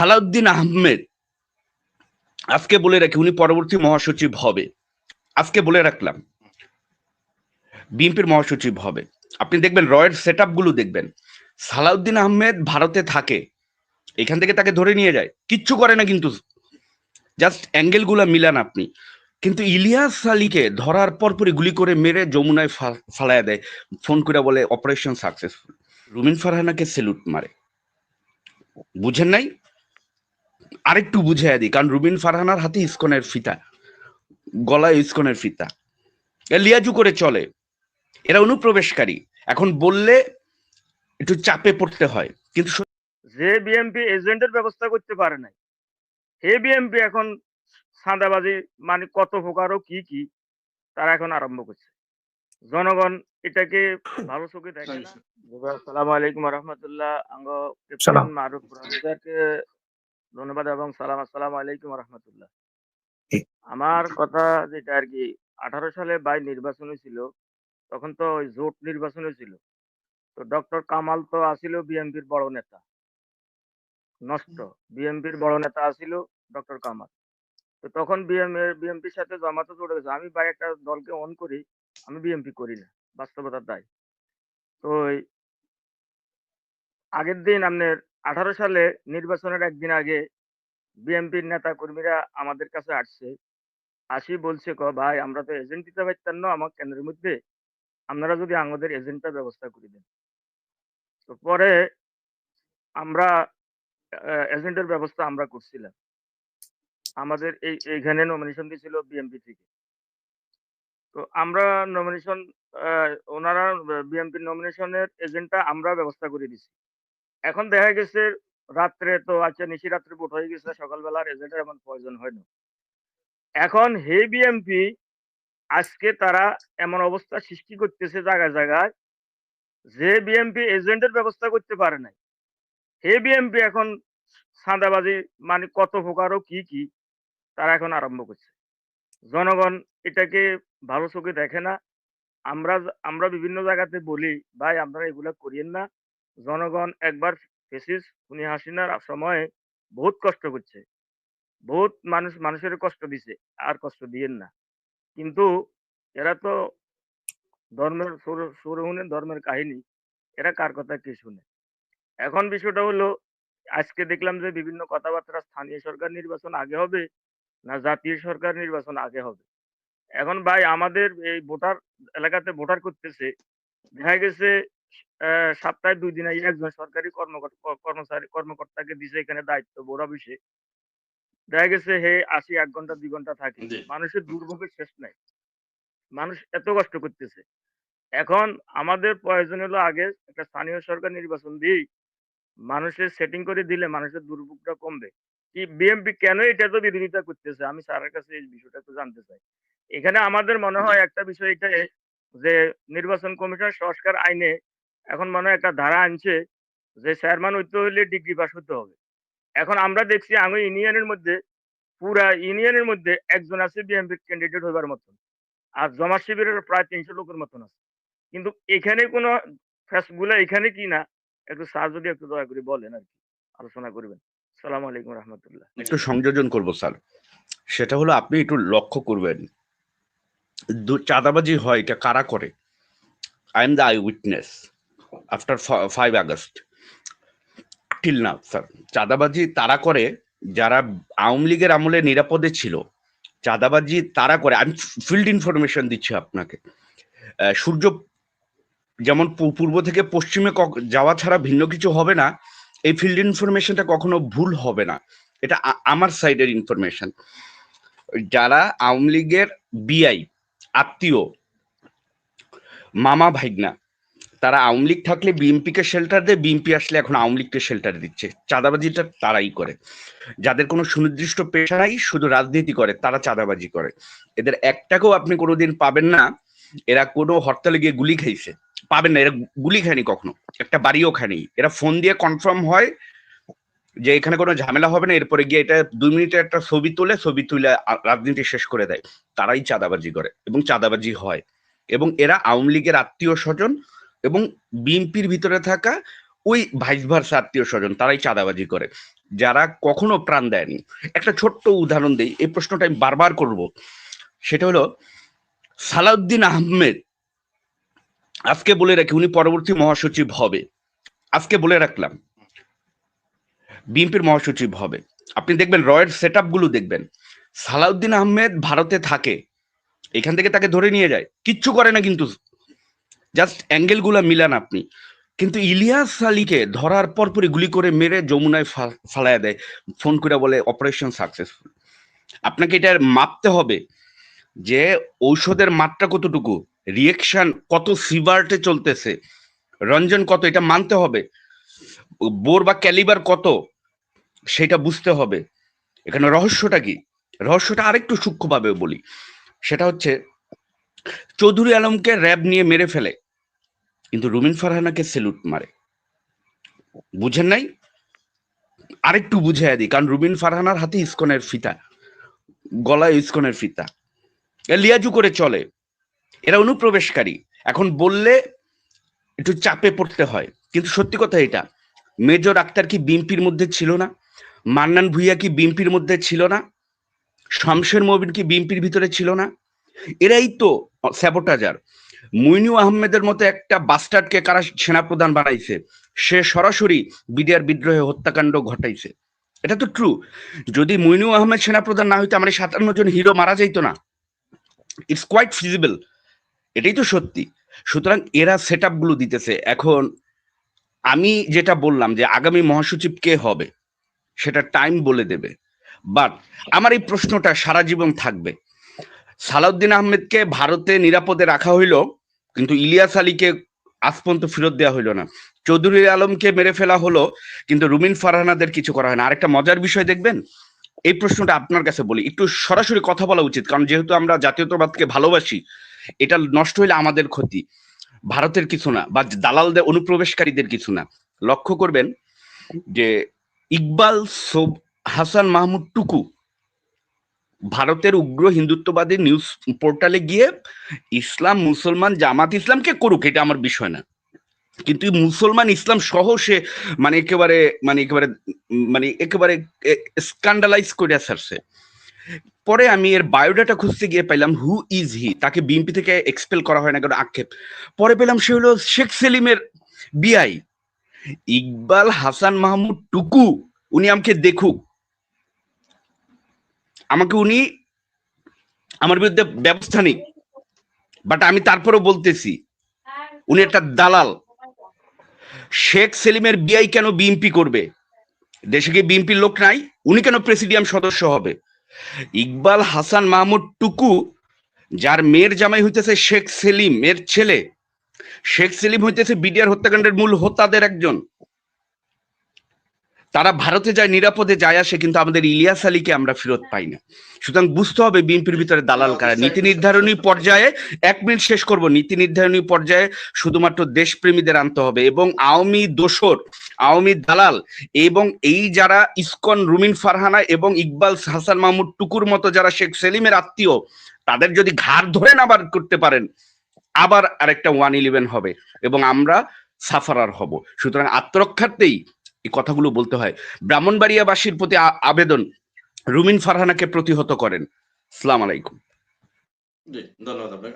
সালাউদ্দিন আহমেদ আজকে বলে রাখি উনি পরবর্তী মহাসচিব হবে। আজকে বলে রাখলাম বিএনপির মহাসচিব হবে। আপনি দেখবেন রয়ের সেট গুলো দেখবেন, সালাউদ্দিন আহমেদ ভারতে থাকে, এখান থেকে তাকে ধরে নিয়ে যায়, কিচ্ছু করে না, কিন্তু জাস্ট অ্যাঙ্গেল গুলা মিলান আপনি। কিন্তু ইলিয়াস আলীকে ধরার পরপরই গুলি করে মেরে যমুনায় ফালাইয়া দেয়, ফোন করে বলে অপারেশন সাকসেসফুল। রুমিন ফারহানাকে সেলুট মারে। বুঝেন নাই? আরেকটু বুঝাইয়া দিই, কারণ রুমিন ফারহানার হাতে ইসকনের ফিতা, গলায় ইসকনের ফিতা, লিয়াজু করে চলে, এরা অনুপ্রবেশকারী। এখন বললে একটু চাপে পড়তে হয়, কিন্তু যে বিএমপি এজেন্টের ব্যবস্থা করতে পারে নাই, হে বিএমপি এখন সাঁদাবাজি মানে কত প্রকার ও কি কি তারা এখন আরম্ভ করছে। জনগণ এটাকে ভালো চোখে দেখে না। আসসালামু আলাইকুম রহমতুল্লাহ। আঙ্গ ক্যাপ্টেন মারুফ রাজাকে ধন্যবাদ এবং সালাম। আসসালামু আলাইকুম রহমতুল্লাহ। আমার কথা যেটা আর কি, 18 সালে নির্বাচন হয়েছিল, তখন তো ওই জোট নির্বাচন হয়েছিল। তো ডক্টর কামাল তো আসিল বিএনপির বড় নেতা, নষ্ট বিএনপির বড় নেতা আসিল ডক্টর কামাল। তো তখন বিএনপির সাথে জামাতে জড়ে গেছে। আমি একটা দলকে অন করি, আমি বিএনপি করি না, বাস্তবতা তাই। তো আগের দিন আপনার 18 সালে নির্বাচনের একদিন আগে বিএনপির নেতা কর্মীরা আমাদের কাছে আসছে, আসি বলছে ভাই আমরা তো এজেন্ট দিতে পারতাম না আমার কেন্দ্রের মধ্যে, আপনারা যদি আমাদের এজেন্টটা ব্যবস্থা করে দেন। তো পরে আমরা এজেন্টের ব্যবস্থা আমরা করছিলাম। আমাদের এইখানে নমিনেশন দিয়েছিল বিএনপি থেকে। তো আমরা নমিনেশন, ওনারা বিএনপির নমিনেশনের এজেন্টটা আমরা ব্যবস্থা করে দিছি। এখন দেখা গেছে রাত্রে তো আচ্ছা নিশি রাত্রে ভোট হয়ে গেছে, সকালবেলার এজেন্টের এমন প্রয়োজন হয় না। এখন হে বিএনপি আজকে তারা এমন অবস্থা সৃষ্টি করতেছে জায়গায় জায়গায়, যে বিএনপি এজেন্টের ব্যবস্থা করতে পারে নাই, হে বিএনপি এখন সাঁদাবাজি মানে কত প্রকার ও কি কি তারা এখন আরম্ভ করছে। জনগণ এটাকে ভালো চোখে দেখে না। আমরা আমরা বিভিন্ন জায়গাতে বলি ভাই আপনারা এগুলা করিয়েন না। জনগণ একবার ফেসিস উনি হাসিনার সময়ে বহুত কষ্ট করছে, বহুত মানুষের কষ্ট দিছে, আর কষ্ট দিয়েন না। কিন্তু এরা তো ধর্মের সুরে ধর্মের কাহিনী, এরা কার কথা কে শুনে। এখন বিষয়টা হলো, আজকে দেখলাম যে বিভিন্ন কথাবার্তা স্থানীয় সরকার নির্বাচন আগে হবে না জাতীয় সরকার নির্বাচন আগে হবে। এখন ভাই আমাদের এই ভোটার এলাকাতে ভোটার করতেছে, দেখা গেছে সপ্তাহে 2 দিন আগে একজন সরকারি কর্মকর্তাকে দিছে এখানে দায়িত্ব বড় অফিসে। দেখা গেছে হে 1 ঘন্টা 2 ঘন্টা থাকে। মানুষের দুর্ভোগের শেষ নাই, মানুষ এত কষ্ট করতেছে। এখন আমাদের প্রয়োজন হলো আগে একটা স্থানীয় সরকার নির্বাচন দিই, মানুষের সেটিং করে দিলে মানুষের দুর্ভোগটা কমবে। কি বিএনপি কেন এটা তো বিরোধিতা করতেছে, আমি স্যারের কাছে এই বিষয়টা তো জানতে চাই। এখানে আমাদের মনে হয় একটা বিষয় এটা, যে নির্বাচন কমিশন সংস্কার আইনে এখন মনে হয় একটা ধারা আনছে যে চেয়ারম্যান হইতে হলে ডিগ্রি পাস হতে হবে। এখন আমরা দেখছি আমি ইউনিয়নের মধ্যে, পুরা ইউনিয়নের মধ্যে একজন আছে বিএনপি ক্যান্ডিডেট হইবার মতন, আর জমাত শিবিরের প্রায় 300 লোকের মতন আছে। কিন্তু এখানে কোনো গুলা এখানে কি না, একটু স্যার যদি একটু দয়া করে বলেন আর কি, আলোচনা করবেন। সালাম আলাইকুম রহমতুল্লাহ। একটু সংযোজন করবো স্যার, সেটা হলো আপনি একটু লক্ষ্য করবেন চাঁদাবাজি হয় এটা কারা করে। I am the I witness after 5 August till now sir. চাঁদাবাজি তারা করে যারা আওয়ামী লীগের আমলে নিরাপদে ছিল। চাঁদাবাজি তারা করে, আমি ফিল্ড ইনফরমেশন দিচ্ছি আপনাকে। সূর্য যেমন পূর্ব থেকে পশ্চিমে যাওয়া ছাড়া ভিন্ন কিছু হবে না, এই ফিল্ড ইনফরমেশনটা কখনো ভুল হবে না। এটা আমার সাইডের ইনফরমেশন। যারা আওয়ামী লীগের বিআই আত্মীয় মামা ভাইগনা, তারা আওয়ামী লীগ থাকলে বিএনপিকে শেল্টার দেয়, বিএনপি আসলে এখন আওয়ামী লীগকে শেল্টার দিচ্ছে। চাঁদাবাজিটা তারাই করে। যাদের কোনো সুনির্দিষ্ট পেশা নাই, শুধু রাজনীতি করে, তারা চাঁদাবাজি করে। এদের একটাকেও আপনি কোনোদিন পাবেন না এরা কোনো হরতালে গিয়ে গুলি খাইছে, পাবেন না। এরা গুলি খায়নি কখনো, একটা বাড়িও খায়নি। এরা ফোন দিয়ে কনফার্ম হয় যে এখানে কোনো ঝামেলা হবে না, এরপরে গিয়ে এটা 2 মিনিটে একটা ছবি তুলে রাজনীতি শেষ করে দেয়। তারাই চাঁদাবাজি করে এবং চাঁদাবাজি হয়। এবং এরা আওয়ামী লীগের আত্মীয় স্বজন এবং বিএনপির ভিতরে থাকা ওই ভাইস ভার্সা আত্মীয় স্বজন তারাই চাঁদাবাজি করে, যারা কখনো প্রাণ দেয়নি। একটা ছোট্ট উদাহরণ দেই, এই প্রশ্নটা আমি বারবার করব, সেটা হলো সালাউদ্দিন আহমেদ আজকে বলে রাখি উনি পরবর্তী মহাসচিব হবে, আজকে বলে রাখলাম বিএনপির মহাসচিব হবে। আপনি দেখবেন রয়ের সেট গুলো দেখবেন, সালাউদ্দিন আহমেদ ভারতে থাকে, এখান থেকে তাকে ধরে নিয়ে যায়, কিচ্ছু করে না, কিন্তু জাস্ট অ্যাঙ্গেল গুলা মিলান আপনি। কিন্তু ইলিয়াস আলীকে ধরার পরপরই গুলি করে মেরে যমুনায় ফালায় দেয়, ফোন করে বলে অপারেশন সাকসেসফুল। আপনাকে এটা মাপতে হবে যে ঔষধের মাত্রা কতটুকু, রিয়েকশন কত সিভার্টে চলতেছে, রঞ্জন কত, এটা মানতে হবে, বোর বা ক্যালিবার কত সেটা বুঝতে হবে। এখানে রহস্যটা কি, রহস্যটা আরেকটু সূক্ষ্মভাবে বলি, সেটা হচ্ছে চৌধুরী আলমকে র্যাব নিয়ে মেরে ফেলে, কিন্তু রুমিন ফারহানাকে সেলুট মারে। বুঝেন নাই? আরেকটু বুঝাইয়া দিই, কারণ রুমিন ফারহানার হাতে ইসকনের ফিতা, গলায় ইসকনের ফিতা, লিয়াজু করে চলে, এরা অনুপ্রবেশকারী। এখন বললে একটু চাপে পড়তে হয়, কিন্তু সত্যি কথা এটা, মেজর আক্তার কি বিএনপির মধ্যে ছিল না? মান্নান ভুইয়া কি বিএনপির মধ্যে ছিল না? শামশের মবিন কি বিএনপির ভিতরে ছিল না? এরাই তো স্যাবোটাজার। মুইনু আহমেদের মতো একটা বাস্টার্ডকে কারা সেনাপ্রধান বানাইছে, সে সরাসরি বিডিআর বিদ্রোহে হত্যাকাণ্ড ঘটাইছে। এটা তো ট্রু। যদি মুইনু আহমেদ সেনাপ্রধান না হইতো আমার 57 জন হিরো মারা যাইতো না। ইটস কোয়াইট ফিজিবল, এটাই তো সত্যি। সুতরাং এরা সেট গুলো দিতেছে। এখন আমি যেটা বললাম যে আগামী মহাসচিব কে হবে সেটা টাইম বলে দেবে, বাট আমার এই প্রশ্নটা সারা জীবন থাকবে। সালাউদ্দিন আহমেদকে ভারতে নিরাপদে রাখা হইল, কিন্তু ইলিয়াস আলীকে আজ পর্যন্ত ফেরত দেওয়া হইল না। চৌধুরী আলমকে মেরে ফেলা হলো, কিন্তু রুমিন ফারহানাদের কিছু করা হয় না। আরেকটা মজার বিষয় দেখবেন, এই প্রশ্নটা আপনার কাছে বলি, একটু সরাসরি কথা বলা উচিত, কারণ যেহেতু আমরা জাতীয়তাবাদকে ভালোবাসি, এটা নষ্ট হইলে আমাদের ক্ষতি, ভারতের কিছু না, বা দালালদের অনুপ্রবেশকারীদের কিছু না। লক্ষ্য করবেন যে ইকবাল হাসান মাহমুদ টুকু ভারতের উগ্র হিন্দুত্ববাদী নিউজ পোর্টালে গিয়ে ইসলাম মুসলমান জামাত ইসলামকে করুক, এটা আমার বিষয় না, কিন্তু মুসলমান ইসলাম সহ সে একেবারে স্ক্যান্ডালাইজ করে আসছে। পরে আমি এর বায়োডাটা খুঁজতে গিয়ে পাইলাম হু ইজ হি, তাকে বিএনপি থেকে এক্সপেল করা হয় না কারণ আক্ষেপ। পরে পেলাম সে হলো শেখ সেলিমের বিআই ইকবাল হাসান মাহমুদ টুকু। উনি আমাকে দেখুক, আমাকে উনি আমার বিরুদ্ধে ব্যবস্থা নিক, বাট আমি তারপরেও বলতেছি উনি একটা দালাল। শেখ সেলিমের বিআই কেন বিএনপি করবে? দেশে কি বিএনপির লোক নাই? উনি কেন প্রেসিডিয়াম সদস্য হবে? ইকবাল হাসান মাহমুদ টুকু, যার মেয়ের জামাই হইতেছে শেখ সেলিম এর ছেলে, শেখ সেলিম হইতেছে বিডিআর হত্যাকাণ্ডের মূল হোতাদের একজন। তারা ভারতে যায়, নিরাপদে যায় আসে, কিন্তু আমাদের ইলিয়াস আলীকে আমরা ফেরত পাই না। সুতরাং বুঝতে হবে বিএনপির ভিতরে দালাল কারা। নীতি নির্ধারণী পর্যায়ে, 1 মিনিট শেষ করব, নীতি নির্ধারণী পর্যায়ে শুধুমাত্র দেশপ্রেমীদের আনতে হবে, এবং আওয়ামী দোসর, আওয়ামী দালাল এবং এই যারা ইসকন রুমিন ফারহানা এবং ইকবাল হাসান মাহমুদ টুকুর মতো যারা শেখ সেলিমের আত্মীয়, তাদের যদি ঘাড় ধরে না বার করতে পারেন, আবার আরেকটা 111 হবে এবং আমরা সাফারার হব। সুতরাং আত্মরক্ষার্থেই এই কথাগুলো বলতে হয়। ব্রাহ্মণবাড়িয়াবাসীর প্রতি আবেদন, রুমিন ফারহানাকে প্রতিহত করেন। আসসালামু আলাইকুম। জি, ধন্যবাদ আপনাকে।